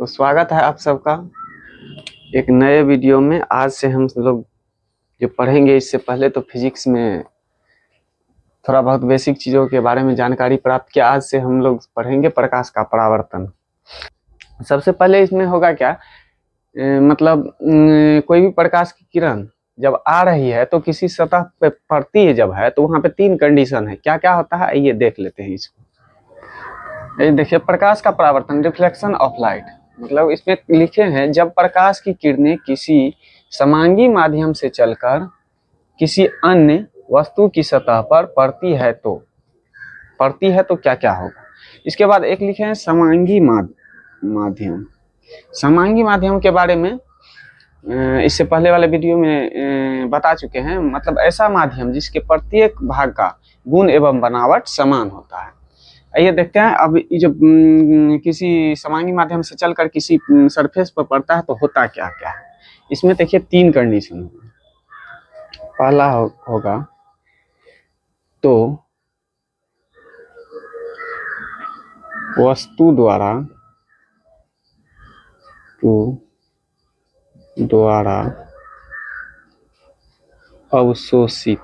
तो स्वागत है आप सबका एक नए वीडियो में। आज से हम लोग जो पढ़ेंगे, इससे पहले तो फिजिक्स में थोड़ा बहुत बेसिक चीज़ों के बारे में जानकारी प्राप्त किया। आज से हम लोग पढ़ेंगे प्रकाश का परावर्तन। सबसे पहले इसमें होगा क्या, कोई भी प्रकाश की किरण जब आ रही है तो किसी सतह पे पड़ती है, जब है तो वहाँ पे तीन कंडीशन है। क्या क्या होता है ये देख लेते हैं इसको। ये देखिए, प्रकाश का परावर्तन, रिफ्लेक्शन ऑफ लाइट, मतलब इसमें लिखे हैं जब प्रकाश की किरणें किसी समांगी माध्यम से चलकर किसी अन्य वस्तु की सतह पर पड़ती है तो क्या क्या होगा। इसके बाद एक लिखे हैं समांगी माध्यम। समांगी माध्यम के बारे में इससे पहले वाले वीडियो में बता चुके हैं। मतलब ऐसा माध्यम जिसके प्रत्येक भाग का गुण एवं बनावट समान होता है। आइए देखते हैं अब ये जो किसी समांगी माध्यम से चलकर किसी सरफेस पर पड़ता है तो होता क्या क्या है। इसमें देखिए तीन कंडीशन होगा। पहला होगा तो वस्तु द्वारा अवशोषित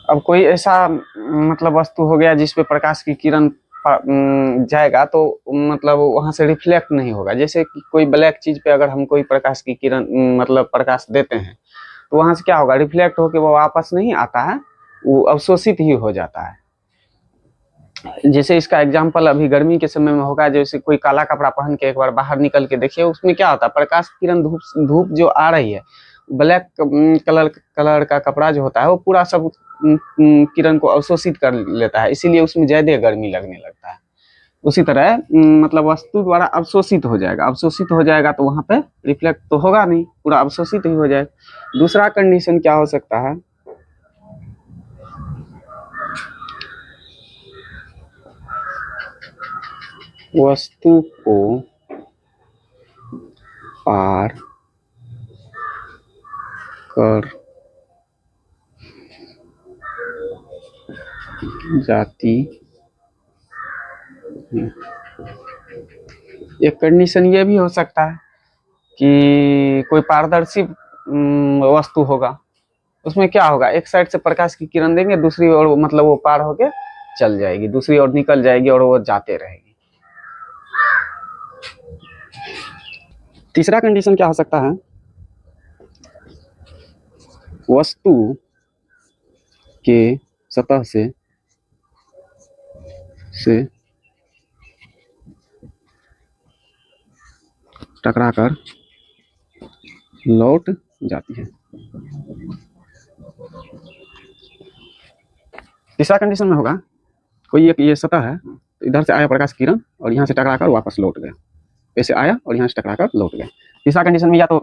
अब कोई ऐसा मतलब वस्तु हो गया जिस पे प्रकाश की किरण जाएगा तो मतलब वहां से रिफ्लेक्ट नहीं होगा। जैसे कि कोई ब्लैक चीज पे अगर हम कोई प्रकाश की किरण मतलब प्रकाश देते हैं तो वहां से क्या होगा, रिफ्लेक्ट होकर वो वापस नहीं आता है, वो अवशोषित ही हो जाता है। जैसे इसका एग्जाम्पल अभी गर्मी के समय में होगा, जैसे कोई काला कपड़ा पहन के एक बार बाहर निकल के देखिए, उसमें क्या होता है, प्रकाश की किरण धूप जो आ रही है, ब्लैक कलर का कपड़ा जो होता है वो पूरा सब किरण को अवशोषित कर लेता है, इसीलिए उसमें ज्यादा गर्मी लगने लगता है। उसी तरह मतलब वस्तु द्वारा अवशोषित हो जाएगा तो वहां पे रिफ्लेक्ट तो होगा नहीं, पूरा अवशोषित ही हो जाएगा। दूसरा कंडीशन क्या हो सकता है, वस्तु को पार कर जाती है। एक कंडीशन ये भी हो सकता है कि कोई पारदर्शी वस्तु होगा, उसमें क्या होगा, एक साइड से प्रकाश की किरण देंगे, दूसरी ओर मतलब वो पार होके चल जाएगी, दूसरी ओर निकल जाएगी और वो जाते रहेगी। तीसरा कंडीशन क्या हो सकता है, वस्तु के सतह से टकराकर लौट जाती है। तीसरा कंडीशन में होगा, कोई एक ये सतह है, तो इधर से आया प्रकाश किरण और यहाँ से टकराकर वापस लौट गया, ऐसे आया और यहाँ से टकराकर लौट गया। तीसरा कंडीशन में या तो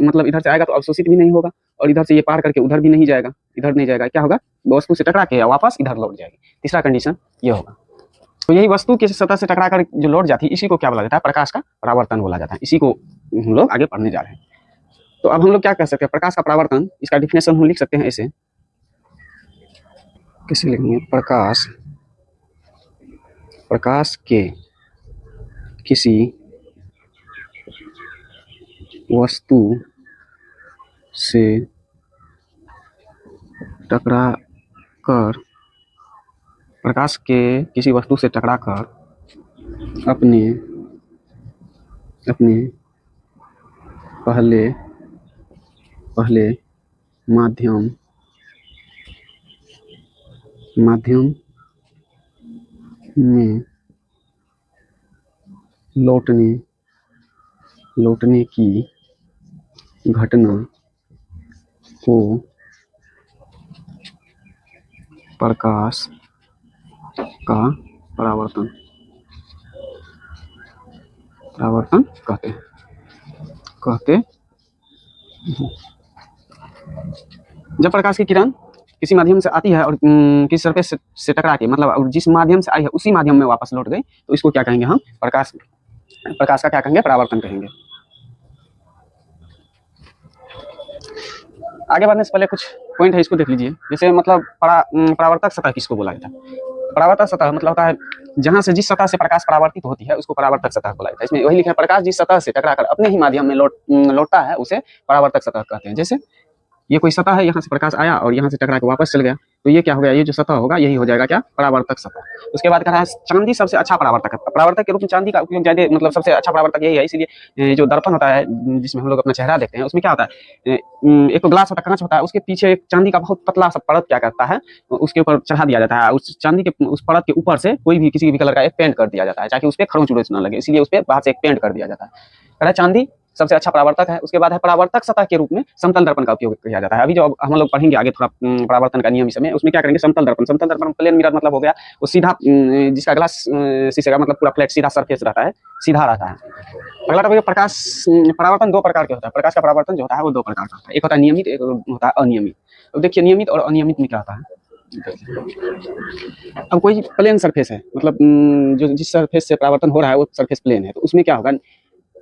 मतलब इधर से आएगा तो अवशोषित भी नहीं होगा, और इधर से ये पार करके उधर भी नहीं जाएगा, इधर नहीं जाएगा, क्या होगा, वस्तु से टकरा के वापस इधर लौट जाएगी। तीसरा कंडीशन ये होगा। तो यही वस्तु के सतह से टकराकर जो लौट जाती है, इसी को क्या बोला जाता है, प्रकाश का परावर्तन बोला जाता है। इसी को हम लोग आगे पढ़ने जा रहे हैं। तो अब हम लोग क्या कह सकते हैं, प्रकाश का परावर्तन, इसका डिफिनेशन हम लिख सकते हैं ऐसे, कैसे लिखेंगे, प्रकाश के किसी वस्तु से टकराकर अपने पहले माध्यम में लौटने की घटना को प्रकाश का परावर्तन कहते हैं। जब प्रकाश की किरण किसी माध्यम से आती है और किसी सरफेस से टकरा के, मतलब जिस माध्यम से आई है उसी माध्यम में वापस लौट गई, तो इसको क्या कहेंगे हम, प्रकाश प्रकाश का क्या कहेंगे, परावर्तन कहेंगे। आगे बढ़ने से पहले कुछ पॉइंट है, इसको देख लीजिए। जैसे मतलब परावर्तक सतह किसको बोला जाता है? परावर्तक सतह मतलब होता है जहां से जिस सतह से प्रकाश परावर्तित होती है उसको परावर्तक सतह बोला जाता है। इसमें वही लिखा है, प्रकाश जिस सतह से टकराकर अपने ही माध्यम में लौटता है उसे परावर्तक सतह कहते हैं। जैसे ये कोई सतह है, यहाँ से प्रकाश आया और यहाँ से टकरा के वापस चल गया, तो ये क्या हो गया, ये जो सतह होगा यही हो जाएगा क्या, परावर्तक सतह। उसके बाद कह रहा है चांदी सबसे अच्छा परावर्तक है। परावर्तक के रूप में चांदी का उपयोग ज्यादा, मतलब सबसे अच्छा परावर्तक यही है। इसीलिए जो दर्पण होता है जिसमें हम लोग अपना चेहरा देखते हैं, उसमें क्या होता है, एक तो ग्लास होता है, कांच होता है, उसके पीछे एक चांदी का बहुत पतला सा परत क्या करता है, उसके ऊपर चढ़ा दिया जाता है। उस चांदी के उस परत के ऊपर से कोई भी किसी भी कलर का एक पेंट कर दिया जाता है, ताकि उस पर खरोंच उड़ोच न लगे, इसलिए उस पर बाहर से एक पेंट कर दिया जाता है। कह रहा है चांदी सबसे अच्छा परावर्तक है। उसके बाद है परावर्तक सतह के रूप में समतल दर्पण का उपयोग किया जाता है। अभी जो हम लोग पढ़ेंगे आगे थोड़ा परावर्तन का नियम इसमें, उसमें क्या करेंगे, समतल दर्पण। समतल दर्पण प्लेन मिरर मतलब हो गया वो सीधा, जिसका ग्लास शीशे का मतलब पूरा फ्लैट सीधा सरफेस रहता है, सीधा रहता है। अगला टॉपिक, प्रकाश परावर्तन दो प्रकार के होता है। प्रकाश का परावर्तन जो होता है वो दो प्रकार का होता है, एक होता है नियमित, एक होता है अनियमित। अब देखिए नियमित और अनियमित में क्या होता है। अब कोई प्लेन सरफेस है, मतलब जो जिस सरफेस से परावर्तन हो रहा है वो सरफेस प्लेन है, तो उसमें क्या होगा,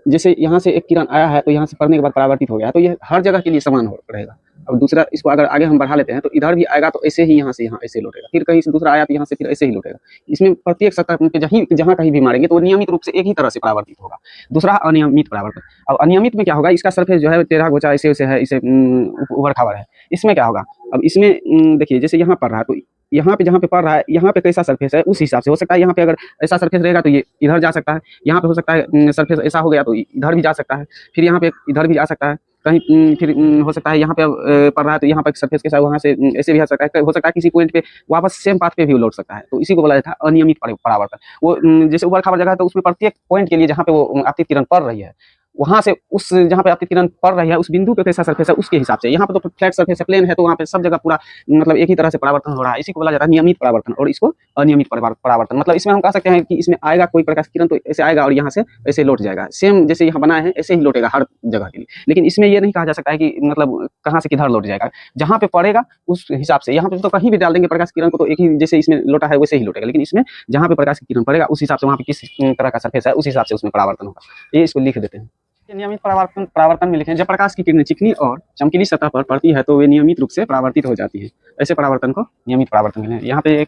जैसे यहाँ से एक किरण आया है तो यहाँ से पड़ने के बाद परावर्तित हो गया, तो ये हर जगह के लिए समान हो रहेगा। अब दूसरा, इसको अगर आगे हम बढ़ा लेते हैं तो इधर भी आएगा तो ऐसे ही यहाँ से यहाँ ऐसे लौटेगा, फिर कहीं से दूसरा आया तो यहाँ से फिर ऐसे ही लौटेगा। इसमें प्रत्येक सतह पे जहाँ कहीं भी मारेंगे तो वो नियमित रूप से एक ही तरह से परावर्तित होगा। दूसरा अनियमित परावर्तन। अब अनियमित में क्या होगा, इसका सरफेस जो है टेढ़ा गोचा ऐसे वैसे है, इसे उबड़ खाबड़ है। इसमें क्या होगा, अब इसमें देखिए जैसे यहाँ पड़ रहा है तो यहाँ पे जहाँ पे पड़ रहा है यहाँ पे कैसा सरफेस है उस हिसाब से हो सकता है। यहाँ पे अगर ऐसा सरफेस रहेगा तो ये इधर जा सकता है, यहाँ पे हो सकता है सरफेस ऐसा हो गया तो इधर भी जा सकता है, फिर यहाँ पे इधर भी जा सकता है कहीं, फिर हो सकता है यहाँ पे पड़ रहा है तो यहाँ पे सरफेस के साथ वहाँ से ऐसे भी आ सकता है, हो सकता है किसी पॉइंट पे वापस सेम पाथ पे भी लौट सकता है। तो इसी को बोला जाता है अनियमित परावर्तन। वो जैसे ऊबड़ खाबड़ जगह है तो उसमें प्रत्येक पॉइंट के लिए जहाँ पे वो आपतित किरण पड़ रही है वहां से उस जहाँ पे आपकी किरण पड़ रही है उस बिंदु पे कैसा सरफेस है उसके हिसाब से, यहाँ पे तो फ्लैट सरफेस है, प्लेन है, तो वहाँ पे सब जगह पूरा मतलब एक ही तरह से परावर्तन हो रहा है। इसी को बोला जाता है नियमित परावर्तन और इसको अनियमित परावर्तन। मतलब इसमें हम कह सकते हैं कि इसमें आएगा कोई प्रकाश किरण तो ऐसे आएगा और यहाँ से ऐसे लौट जाएगा, सेम जैसे यहाँ बनाए हैं ऐसे ही लौटेगा हर जगह के लिए। लेकिन इसमें ये नहीं कहा जा सकता है कि मतलब कहाँ से किधर लौट जाएगा, जहाँ पे पड़ेगा उस हिसाब से। यहाँ पे तो कहीं भी डाल देंगे प्रकाश किरण को तो एक ही जैसे इसमें लौटा है वैसे ही लौटेगा, लेकिन इसमें जहाँ पे प्रकाश की किरण पड़ेगा उस हिसाब से वहाँ पे किस तरह का सरफेस है उस हिसाब से उसमें परावर्तन होगा। ये इसको लिख देते हैं। नियमित परावर्तन में लिखें, जब प्रकाश की किरणें चिकनी और चमकीली सतह पर पड़ती है तो वे नियमित रूप से परावर्तित हो जाती है। ऐसे परावर्तन को नियमित परावर्तन कहते हैं। यहाँ पे एक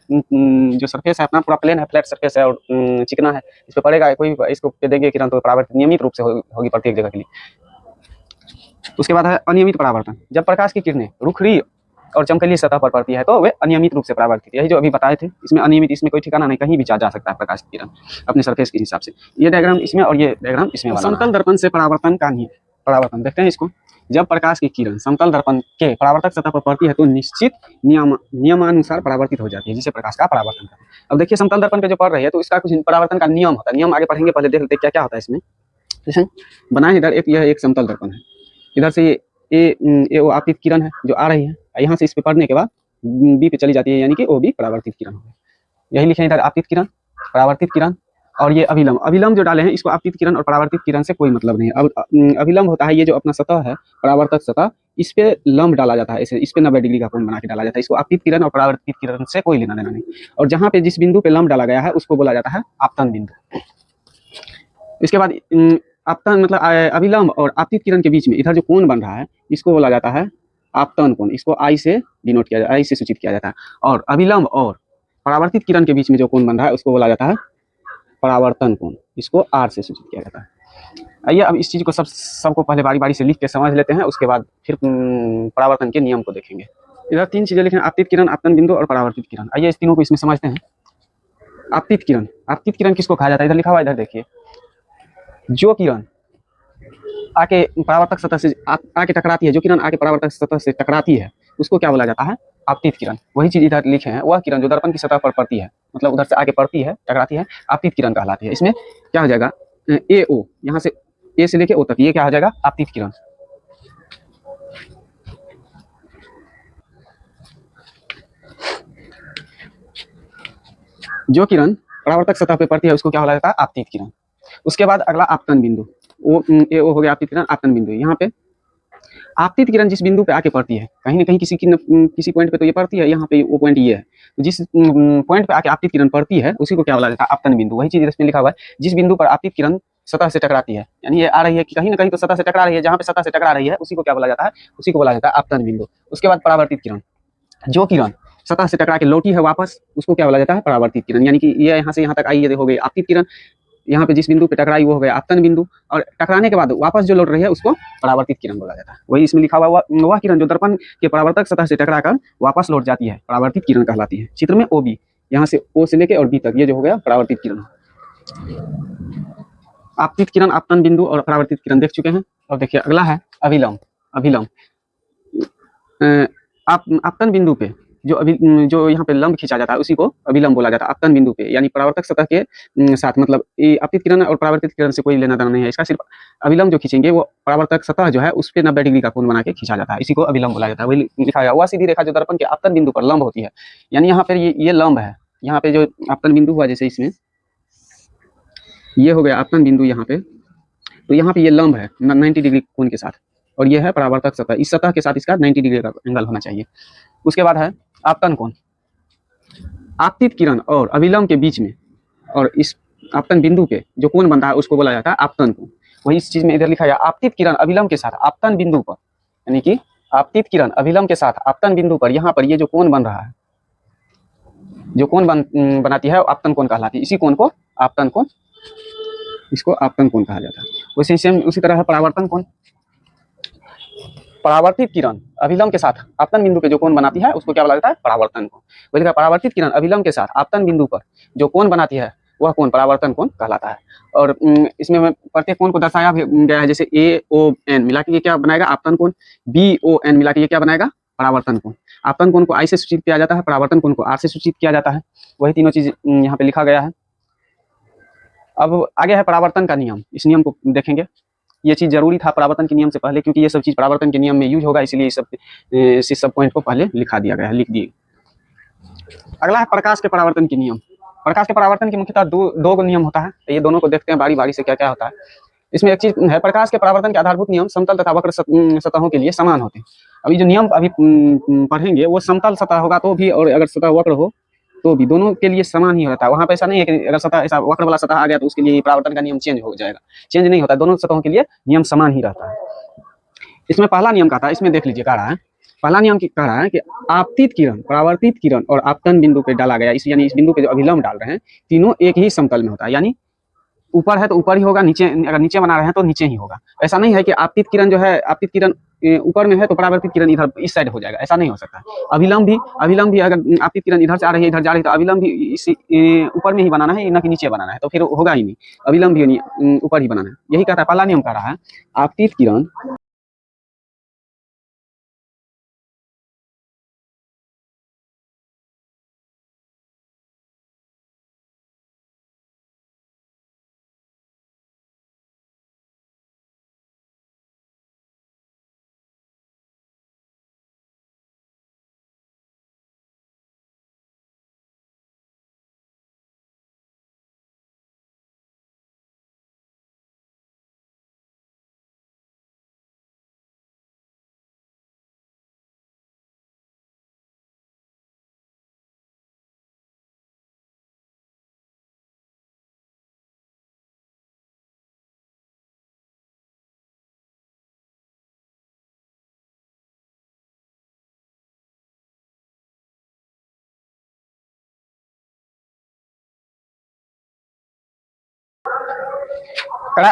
जो सरफेस है अपना पूरा प्लेन है, फ्लैट सरफेस है और चिकना है, इस पे पड़ेगा कोई, इसको पे देंगे किरण तो परावर्तित नियमित रूप से होगी प्रत्येक जगह के लिए। उसके बाद है अनियमित परावर्तन, जब प्रकाश की किरणें रुखरी और चमकीली सतह पर पड़ती है तो वे अनियमित रूप से परावर्तित, यही जो अभी बताए थे। इसमें अनियमित, इसमें कोई ठिकाना नहीं, कहीं भी जा सकता है प्रकाश की किरण अपने सरफेस के हिसाब से। ये डायग्राम इसमें और ये डायग्राम इसमें। समतल दर्पण से परावर्तन का नियम, परावर्तन देखते हैं इसको। जब प्रकाश की किरण समतल दर्पण के परावर्तक सतह पर पड़ती है तो निश्चित नियमानुसार परावर्तित हो जाती है, जिसे प्रकाश का परावर्तन करते हैं। अब देखिए समतल दर्पण पे जो पड़ रही है तो इसका कुछ परावर्तन का नियम होता है, नियम आगे पढ़ेंगे, पहले देख लेते क्या क्या होता है इसमें। जैसे बनाए इधर यह एक समतल दर्पण है, इधर से ये वो आपतित किरण है जो आ रही है, यहाँ से इस पे पड़ने के बाद बी पे चली जाती है, यानी कि वो भी परावर्तित किरण हो गई। यही लिखे इधर आपतित किरण, परावर्तित किरण और ये अभिलंब। अभिलंब जो डाले हैं इसको आपतित किरण और परावर्तित किरण से कोई मतलब नहीं है। अब अभिलंब होता है ये जो अपना सतह है परावर्तक सतह, इस पे लंब डाला जाता है, इस पे 90 डिग्री का कोण बना के डाला जाता है। इसको आपतित किरण और परावर्तित किरण से कोई लेना देना नहीं। और जहाँ पे जिस बिंदु पे लंब डाला गया है उसको बोला जाता है आपतन बिंदु। इसके बाद आपतन मतलब अभिलंब और आपतित किरण के बीच में इधर जो कोण बन रहा है इसको बोला जाता है आपतन कोण, इसको आई से डिनोट किया जाता है, आई से सूचित किया जाता है। और अभिलंब और परावर्तित किरण के बीच में जो कोण बन रहा है उसको बोला जाता है परावर्तन कोण, इसको आर से सूचित किया जाता है। आइए अब इस चीज को सबको पहले बारी बारी से लिख के समझ लेते हैं, उसके बाद फिर परावर्तन के नियम को देखेंगे। इधर 3 चीजें लिखे, आपतित किरण, आपतन बिंदु और परावर्तित किरण। आइए इस तीनों को इसमें समझते हैं। आपतित किरण, आपतित किरण किसको कहा जाता है, इधर लिखा हुआ, इधर देखिए। जो किरण आके परावर्तक सतह से आके टकराती है, जो किरण आके परावर्तक सतह से टकराती है उसको क्या बोला जाता है, आपतित किरण। वही चीज इधर लिखे हैं, वह किरण जो दर्पण की सतह पर पड़ती है, मतलब उधर से आके पड़ती है, टकराती है, आपतित किरण कहलाती है। इसमें क्या हो जाएगा, ए ओ, यहाँ से ए से लेके ओ तक, ये क्या हो जाएगा, आपतित किरण। जो किरण परावर्तक सतह पे पड़ती है उसको क्या बोला जाता है, आपतित किरण। उसके बाद अगला आपतन बिंदु, ओ ए ओ हो गया आपतित किरण, आपतन बिंदु। यहाँ पे आपतित किरण जिस बिंदु पे आके पड़ती है, कहीं ना कहीं किसी पॉइंट पे तो ये पड़ती है, यहाँ पे वो पॉइंट ये है, तो जिस पॉइंट पे आके आपतित किरण पड़ती है उसी को क्या बोला जाता है, आपतन बिंदु। वही चीज इसमें लिखा हुआ है, जिस बिंदु पर आपतित किरण सतह से टकराती है, यानी ये आ रही है कि कहीं ना कहीं तो सतह से टकरा रही है, जहाँ पे सतह से टकरा रही है उसी को क्या बोला जाता है, उसी को बोला जाता है आपतन बिंदु। उसके बाद परावर्तित किरण, जो किरण सतह से टकरा के लौटी है वापस, उसको क्या बोला जाता है, परावर्तित किरण। यानी कि ये यहाँ से यहाँ तक आई, ये हो गई आपतित किरण, यहाँ पे जिस बिंदु पे टकराई वो हो गया आपतन बिंदु, और टकराने के बाद वापस जो लौट रही है उसको परावर्तित किरण बोला जाता है। वही इसमें लिखा हुआ वह किरण जो दर्पण के परावर्तक सतह से टकराकर वापस लौट जाती है, परावर्तित किरण कहलाती है। चित्र में ओ बी, यहाँ से ओ से लेके और बी तक ये जो हो गया परावर्तित किरण। आपतित किरण, आपतन बिंदु और परावर्तित किरण देख चुके हैं। और देखिए अगला है अभिलंब। अभिलंब आपतन बिंदु पे जो यहाँ पे लंब खींचा जाता है उसी को अभिलंब बोला जाता है आपतन बिंदु पे, यानी परावर्तक सतह के साथ, मतलब आपतित किरण और परावर्तित किरण से कोई लेना देना नहीं है इसका, सिर्फ अभिलंब जो खींचेंगे वो परावर्तक सतह जो है उस पर 90 डिग्री का कोण बना के खींचा जाता है, इसी को अभिलंब बोला जाता है। वही लिखा गया, वह सीधी रेखा जो दर्पण के आपतन बिंदु पर लंब होती है, यानी यहाँ पर ये लंब है, यहाँ पे जो आपतन बिंदु हुआ, जैसे इसमें ये हो गया आपतन बिंदु यहाँ पे, तो यहाँ पे ये लंब है 90 डिग्री कोण के साथ, और ये है परावर्तक सतह, इस सतह के साथ इसका 90 डिग्री का एंगल होना चाहिए। उसके बाद है आपतन कोण। आपतित किरण और अभिलंब के बीच में और इस आपतन बिंदु पे जो कोण बनता है उसको बोला जाता है आपतन कोण। वही इस चीज में इधर लिखा है आपतित किरण अभिलंब के साथ आपतन बिंदु पर, यानी कि आपतित किरण अभिलंब के साथ आपतन बिंदु पर यहाँ पर ये जो कोण बन रहा है, जो कोण बनाती है आपतन कोण कहलाती है, इसी कोण को आपतन कोण, इसको आपतन कोण कहा जाता है। वैसे सेम उसी तरह है परावर्तन कोण। परावर्तित किरण अभिलंब के साथ आपतन बिंदु पे जो कोण बनाती है उसको क्या बोला जाता है, परावर्तन कोण। वही परावर्तित किरण अभिलंब के साथ आपतन बिंदु पर जो कोण बनाती है वह कोण परावर्तन कोण कहलाता है। और इसमें प्रत्येक कोण को दर्शाया गया है, जैसे ए ओ एन मिला के ये क्या बनाएगा, आपतन कोण, बी ओ एन मिला के ये क्या बनाएगा, परावर्तन कोण। आपतन कोण को आई से सूचित किया जाता है, परावर्तन कोण को आर से सूचित किया जाता है। वही तीनों चीज यहाँ पे लिखा गया है। अब आगे है परावर्तन का नियम, इस नियम को देखेंगे। ये चीज जरूरी था परावर्तन के नियम से पहले, क्योंकि ये सब चीज परावर्तन के नियम में यूज होगा, इसलिए इस सब पॉइंट को पहले लिखा दिया गया है, लिख दिए। अगला है प्रकाश के परावर्तन के नियम। प्रकाश के परावर्तन के मुख्यतः दो नियम होता है, ये दोनों को देखते हैं बारी बारी से क्या क्या होता है। इसमें एक चीज है, प्रकाश के परावर्तन के आधारभूत नियम समतल तथा वक्र सतहों के लिए समान होते हैं। अभी जो नियम अभी पढ़ेंगे वो समतल सतह होगा तो भी, और अगर सतह वक्र हो तो भी, दोनों के लिए समान ही रहता है। वहां पे ऐसा नहीं है कि अगर सतह ऐसा वक्र वाला सतह आ गया तो उसके लिए परावर्तन का नियम चेंज हो जाएगा, चेंज नहीं होता, दोनों सतहों के लिए नियम समान ही रहता है। इसमें पहला नियम कहता है, इसमें देख लीजिए, कह रहा है पहला नियम कह रहा है कि आपतित किरण, परावर्तित किरण और आपतन बिंदु पे डाला गया, इस यानी इस बिंदु पे जो अभिलंब डाल रहे हैं तीनों एक ही समतल में होता है, यानी ऊपर है तो ऊपर ही होगा, नीचे अगर नीचे बना रहे हैं तो नीचे ही होगा। ऐसा नहीं है कि आपतित किरण जो है, आपतित किरण ऊपर में है तो परावर्तित किरण इधर इस साइड हो जाएगा, ऐसा नहीं हो सकता। अभिलंब भी अगर आपतित किरण इधर से आ रही है, इधर जा रही है, तो अभिलंब भी इस ऊपर में ही बनाना है, ना कि नीचे बनाना है, तो फिर होगा ही नहीं, अभिलंब भी ऊपर ही बनाना है। यही कहता है पहला नियम कह रहा है आपतित किरण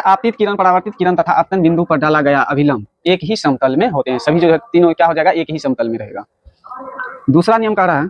आपतित किरण, परावर्तित किरण तथा आपतन बिंदु पर डाला गया अभिलंब एक ही समतल में होते हैं, सभी जो है तीनों क्या हो जाएगा, एक ही समतल में रहेगा। दूसरा नियम कह रहा है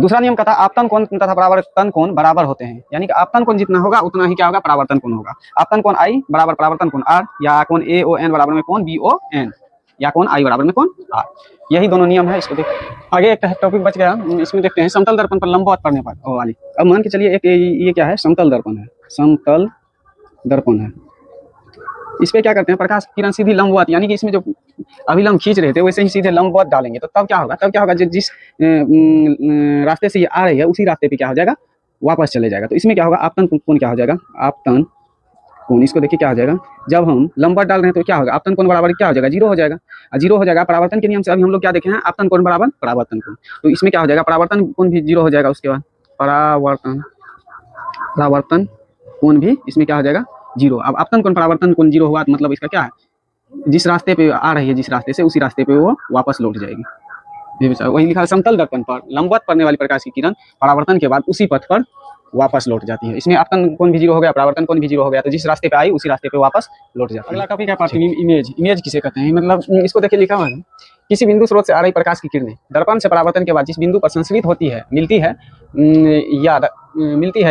दूसरा नियम कहता है आपतन कोण तथा परावर्तन कोण बराबर होते हैं, यानी कि आपतन कोण जितना होगा उतना ही क्या होगा, परावर्तन कोण होगा। आपतन कोण आई बराबर परावर्तन कोण आर, या कोण ए ओ एन बराबर में कोण बी ओ एन, या कोण आई बराबर में कोण आर। यही दोनों नियम है। इसको देख आगे एक टॉपिक बच गया, इसमें देखते हैं समतल दर्पण पर लंबवत पढ़ने पर वाली। अब मान के चलिए एक ये क्या है, समतल दर्पण है, समतल दर्पण है। इस पे क्या करते हैं, प्रकाश किरण सीधी लंबवत, यानी कि इसमें जो अभिलंब खींच रहे थे वैसे ही सीधे लंबवत डालेंगे, तो तब क्या होगा, जिस रास्ते से ये आ रही है उसी रास्ते पे क्या हो जाएगा, वापस चले जाएगा। तो इसमें क्या होगा, आपतन कोण क्या हो जाएगा, आपतन कोण। इसको देखिए क्या हो जाएगा, जब हम लंबवत डाल रहे हैं तो क्या होगा, आपतन कोण बराबर क्या हो जाएगा, जीरो हो जाएगा। जीरो हो जाएगा परावर्तन के नियम से। अभी हम लोग क्या देखे हैं, आपतन कोण बराबर परावर्तन कोण, तो इसमें क्या हो जाएगा, परावर्तन कोण भी जीरो हो जाएगा। उसके बाद परावर्तन कोण भी इसमें क्या हो जाएगा, जीरो। अब आपतन कोण परावर्तन कोण जीरो हुआ, मतलब इसका क्या है, जिस रास्ते पे आ रही है, जिस रास्ते से, उसी रास्ते पे वो वापस लौट जाएगी। वही लिखा है, समतल दर्पण पर लंबवत पड़ने वाली प्रकाश की किरण परावर्तन के बाद उसी पथ पर वापस लौट जाती है। इसमें आपतन कोण भी जीरो हो गया, परावर्तन कोण भी जीरो हो गया, तो जिस रास्ते पे आई उसी रास्ते पे वापस लौट जाती है। अगला टॉपिक है प्रतिबिंब इमेज। इमेज किसे कहते हैं, मतलब इसको देखिए लिखा हुआ है, किसी बिंदु स्रोत से आ रही प्रकाश की किरणें दर्पण से परावर्तन के बाद जिस बिंदु पर संश्रित होती है, मिलती है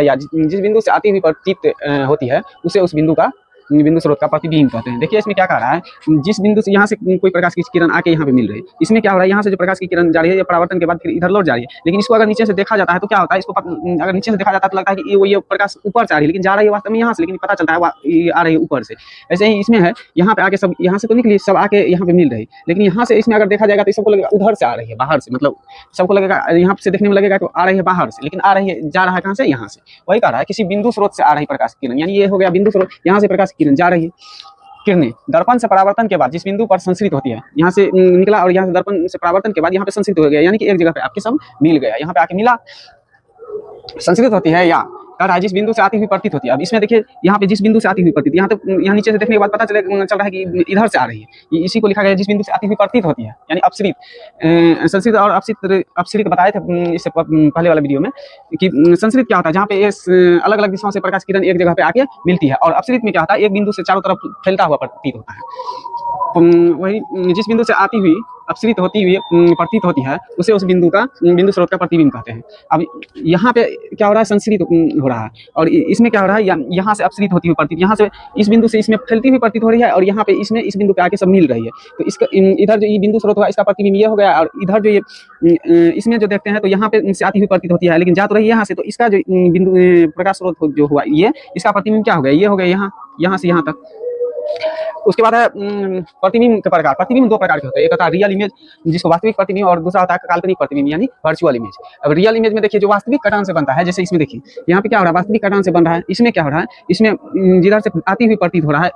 या जिस बिंदु से आती हुई प्रतीत होती है, उसे उस बिंदु स्रोत का प्रतिबिंब कहते हैं। देखिए इसमें क्या कह रहा है, जिस बिंदु से यहाँ से कोई प्रकाश की किरण आके यहाँ पे मिल रही है, इसमें क्या हो रहा है, यहाँ से जो प्रकाश की किरण जा रही है ये परावर्तन के बाद फिर इधर लौट जा रही है। लेकिन इसको अगर नीचे से देखा जाता है तो क्या होता है, इसको अगर नीचे से देखा जाता है तो लगता है कि ये प्रकाश ऊपर से आ रही है, लेकिन जा रही है वास्तव में यहाँ से, लेकिन पता चलता है ये आ रही है ऊपर से। ऐसे ही इसमें है, यहाँ पे आके सब यहाँ से तो निकली, सब आके यहाँ पे मिल रही, लेकिन यहाँ से इसमें अगर देखा जाएगा तो सबको लगेगा उधर से आ रही है, बाहर से, मतलब सबको लगेगा यहाँ से देखने में लगेगा तो आ रही है बाहर से, लेकिन आ रही है, जा रहा है कहाँ से, यहाँ से। वही कह रहा है किसी बिंदु स्रोत से आ रही प्रकाश की किरण, यानी ये हो गया बिंदु स्रोत, यहाँ से प्रकाश की किरण जा रही है, किरणें दर्पण से परावर्तन के बाद जिस बिंदु पर संश्रित होती है, यहाँ से निकला और यहाँ से दर्पण से परावर्तन के बाद यहाँ पे संश्रित हो गया, यानी कि एक जगह पे आपके सब मिल गया, यहाँ पे आके मिला, संश्रित होती है, या कह रहा है जिस बिंदु से आती हुई प्रतीत होती है। अब इसमें देखिए यहाँ पे जिस बिंदु से आती हुई प्रतीत, यहाँ तो यहाँ नीचे से देखने के बाद पता चल रहा है कि इधर से आ रही है, इसी को लिखा गया जिस बिंदु से आती हुई प्रतीत होती है, यानी अपसरित। संश्रित और अपसरित बताए थे इससे पहले वाला वीडियो में कि संश्रित क्या होता है, जहाँ पे अलग अलग दिशाओं से प्रकाश किरण एक जगह पे आके मिलती है, और अपसरित में क्या होता है, एक बिंदु से चारों तरफ फैलता हुआ प्रतीत होता है। वही जिस बिंदु से आती हुई अपसरित होती हुई प्रतीत होती है, उसे उस बिंदु स्रोत का प्रतिबिंब कहते हैं। अब यहाँ पे क्या हो रहा है, संश्रित हो रहा है, और इसमें क्या हो रहा है, यहाँ से अपसरित होती हुई प्रतीत, यहाँ से इस बिंदु से इसमें फैलती हुई प्रतीत हो रही है, और यहाँ पे इसमें इस बिंदु पे आके सब मिल रही है। तो इसका इधर जो ये बिंदु स्रोत हुआ इसका प्रतिबिंब ये हो गया, और इधर जो ये इसमें जो देखते हैं तो यहाँ पे से आती हुई प्रतीत होती है, लेकिन जा तो रही है यहाँ से, तो इसका जो बिंदु प्रकाश स्रोत जो हुआ ये, इसका प्रतिबिंब क्या हो गया, ये हो गया यहाँ से यहाँ तक। उसके बाद है प्रतिबिंब के प्रकार। प्रतिबिंब दो प्रकार के होते हैं, एक होता है रियल इमेज जिसको वास्तविक प्रतिबिंब, और दूसरा होता है काल्पनिक प्रतिबिंब यानी वर्चुअल इमेज। अब रियल इमेज में देखिए जो वास्तविक कटान से बनता है, जैसे इसमें देखिए यहाँ पे क्या हो रहा है, वास्तविक कटान से बन रहा है। इसमें क्या हो रहा है, इसमें जिधर से आती हुई प्रतीत हो रहा है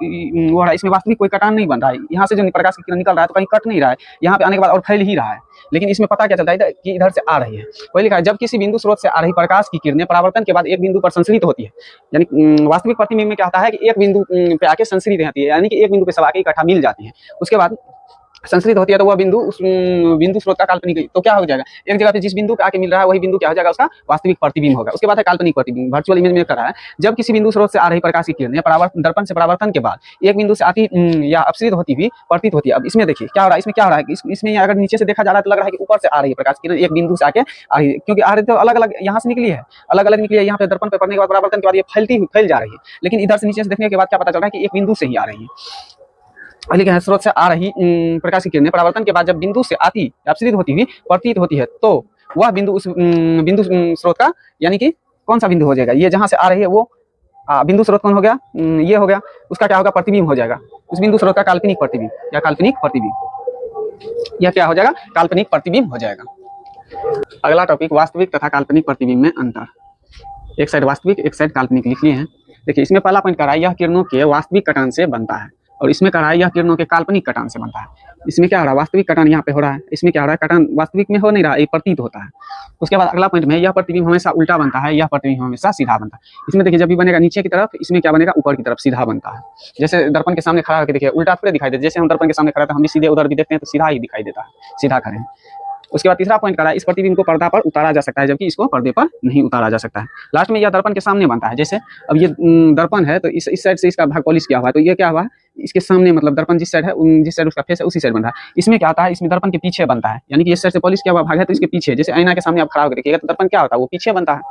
वो रहा है, इसमें वास्तविक कोई कटान नहीं बन रहा है। यहाँ से जो प्रकाश की किरण निकल रहा है तो कहीं कट नहीं रहा है, यहाँ पे आने के बाद और फैल ही रहा है, लेकिन इसमें पता क्या चलता है कि इधर से आ रही है। वही लिखा है, जब किसी बिंदु स्रोत से आ रही प्रकाश की किरणें परावर्तन के बाद एक बिंदु पर संश्रित होती है, यानी वास्तविक प्रतिबिंब में क्या होता है कि एक बिंदु पे आके संश्रित रहती है, यानी कि एक बिंदु पे सब आके इकट्ठा मिल जाती है। उसके बाद संश्रित होती है तो वह बिंदु उस बिंदु स्रोत का काल्पनिक, तो क्या हो जाएगा, एक जगह पे जिस बिंदु पे आके मिल रहा है वही बिंदु क्या हो जाएगा, उसका वास्तविक प्रतिबिंब होगा। उसके बाद है काल्पनिक प्रतिबिंब, वर्चुअल इमेज में कर रहा है, जब किसी बिंदु स्रोत से आ रही प्रकाश की किरणें दर्पण से परावर्तन के बाद एक बिंदु से आती या अपसरित होती हुई प्रतीत होती है। अब इसमें देखिए क्या हो रहा है, इसमें क्या हो रहा है, इसमें अगर नीचे से देखा जा रहा है तो लग रहा है कि ऊपर से आ रही है प्रकाश की किरण, एक बिंदु से आके आ रही है, क्योंकि आ रही तो अलग अलग यहाँ से निकली है, अलग अलग निकली है, यहाँ पे दर्पण पे पड़ने के बाद परावर्तन के बाद ये फैल जा रही है, लेकिन इधर से नीचे से देखने के बाद क्या पता चल रहा है कि एक बिंदु से ही आ रही है। लिखा स्रोत से आ रही प्रकाश की किरणें परावर्तन के बाद जब बिंदु से आती अपसरित होती हुई प्रतीत होती है, तो वह बिंदु उस बिंदु स्रोत का, यानी कि कौन सा बिंदु हो जाएगा, ये जहां से आ रही है वो बिंदु स्रोत कौन हो गया, ये हो गया, उसका क्या होगा, प्रतिबिंब हो जाएगा, उस बिंदु स्रोत का काल्पनिक प्रतिबिंब या काल्पनिक प्रतिबिंब, यह क्या हो जाएगा, काल्पनिक प्रतिबिंब हो जाएगा। अगला टॉपिक वास्तविक तथा काल्पनिक प्रतिबिंब में अंतर। एक साइड वास्तविक एक साइड काल्पनिक लिख लिए हैं। देखिए इसमें पहला पॉइंट कर रहा है यह किरणों के वास्तविक कटान से बनता है, और इसमें कह रहा है यह किरणों के काल्पनिक कटान से बनता है। इसमें क्या हो रहा है, वास्तविक कटान यहाँ पे हो रहा है, इसमें क्या हो रहा है, कटान वास्तविक में हो नहीं रहा, ये प्रतीत होता है। उसके बाद अगला पॉइंट में यह प्रतिबिंब हमेशा उल्टा बनता है, यह प्रतिबिंब हमेशा सीधा बनता है। इसमें देखिए जब भी बनेगा नीचे की तरफ, इसमें क्या बनेगा, ऊपर की तरफ सीधा बनता है। जैसे दर्पण के सामने खड़ा होकर देखिए उल्टा थोड़े दिखाई देता है, जैसे हम दर्पण के सामने खड़ा था हम भी सीधे उधर भी देखते हैं तो सीधा ही दिखाई देता है, सीधा खड़े हैं। उसके बाद तीसरा पॉइंट करा, इस प्रतिबिंब को पर्दा पर उतारा जा सकता है जबकि इसको पर्दे पर नहीं उतारा जा सकता है। लास्ट में यह दर्पण के सामने बनता है। जैसे अब ये दर्पण है तो इस साइड से इसका भाग पॉलिश किया हुआ है, तो ये क्या हुआ, इसके सामने मतलब दर्पण जिस साइड है, जिस साइड उसका फेस है उसी साइड बन रहा है। इसमें क्या होता है, इसमें दर्पण के पीछे बनता है, यानी कि इस साइड से पॉलिश किया हुआ भाग है तो इसके पीछे, जैसे आईना के सामने आप खड़ा होकर देखिएगा तो दर्पण क्या होता है, वो पीछे बनता है।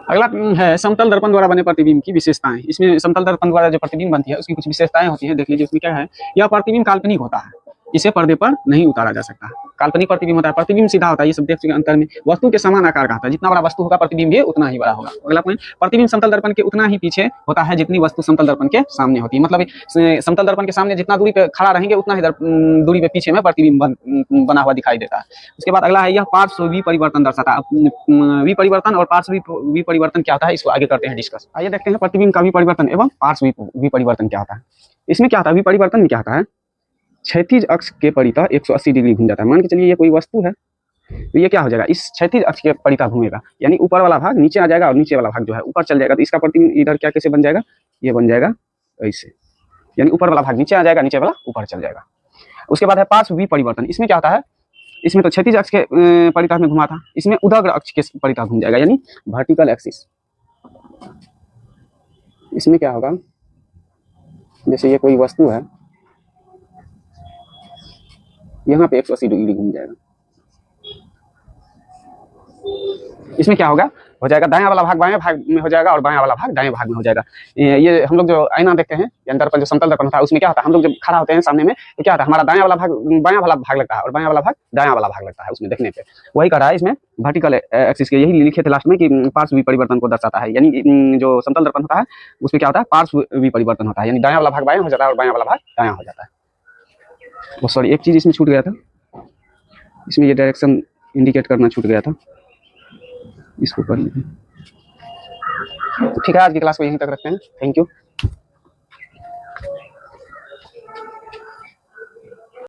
अगला है समतल दर्पण द्वारा बने प्रतिबिंब की विशेषताएं। इसमें समतल दर्पण द्वारा जो प्रतिबिंब बनती है उसकी कुछ विशेषताएं होती हैं, देख लीजिए उसमें क्या है। यह प्रतिबिंब काल्पनिक होता है, इसे पर्दे पर नहीं उतारा जा सकता। काल्पनिक प्रतिबिंब होता है, प्रतिबिंब सीधा होता है, ये सब देख चुके अंतर में। वस्तु के समान आकार का होता है, जितना बड़ा वस्तु होगा प्रतिबिंब भी उतना ही बड़ा होगा। अगला पॉइंट, प्रतिबिंब समतल दर्पण के उतना ही पीछे होता है जितनी वस्तु समतल दर्पण के सामने होती है। मतलब समतल दर्पण के सामने जितना दूरी पे खड़ा रहेंगे उतना ही दूरी पे पीछे में प्रतिबिंब बना हुआ दिखाई देता है। उसके बाद अगला है, यह पार्श्व विपरिवर्तन दर्शाता है। विपरिवर्तन और पार्श्व विपरिवर्तन क्या होता है, इसको आगे करते हैं डिस्कस। आइए देखते हैं प्रतिबिंब का विपरिवर्तन एवं पार्श्व विपरिवर्तन क्या होता है। इसमें क्या होता है, विपरिवर्तन में क्या होता है, क्षैतिज अक्ष के परितः 180 डिग्री घूम जाता है। मान के चलिए ये कोई वस्तु है तो ये क्या हो जाएगा, इस क्षैतिज अक्ष के परितः घूमेगा, यानी ऊपर वाला भाग नीचे आ जाएगा और नीचे वाला भाग जो है ऊपर चल जाएगा। तो इसका प्रतिबिंब इधर क्या कैसे बन जाएगा, ये बन जाएगा ऐसे, यानी ऊपर वाला भाग नीचे आ जाएगा, नीचे वाला ऊपर चल जाएगा। उसके बाद है पार्श्व विपरिवर्तन। इसमें क्या होता है, इसमें तो क्षैतिज अक्ष के परितः में घुमा था, इसमें उदग्र अक्ष के परितः घूम जाएगा, यानी वर्टिकल एक्सिस। इसमें क्या होगा, जैसे ये कोई वस्तु है, यहाँ पे 180 डिग्री घूम जाएगा। इसमें क्या होगा, हो जाएगा दायां वाला भाग बाएं भाग में हो जाएगा और बायां वाला भाग दाएं भाग में हो जाएगा। ये हम लोग जो आईना देखते हैं या दर्पण, जो समतल दर्पण होता है, उसमें क्या होता है, हम लोग जब खड़ा होते हैं सामने में तो क्या होता है, हमारा दायां वाला भाग बायां वाला भाग लगता है और बायां वाला भाग दायां वाला भाग लगता है उसमें देखने पे। वही करा है इसमें वर्टिकल एक्सिस के, यही लिखे थे लास्ट में कि पार्श्व विपरिवर्तन को दर्शाता है। यानी जो समतल दर्पण होता है उसमें क्या होता है, पार्श्व विपरिवर्तन होता है, यानी दायां वाला भाग बायां हो जाता है और बायां वाला भाग दायां हो जाता है। वो सॉरी, एक चीज इसमें छूट गया था, इसमें ये डायरेक्शन इंडिकेट करना छूट गया था, इसको कर लीजिए। तो ठीक है, आज की क्लास को यहीं तक रखते हैं। Thank you.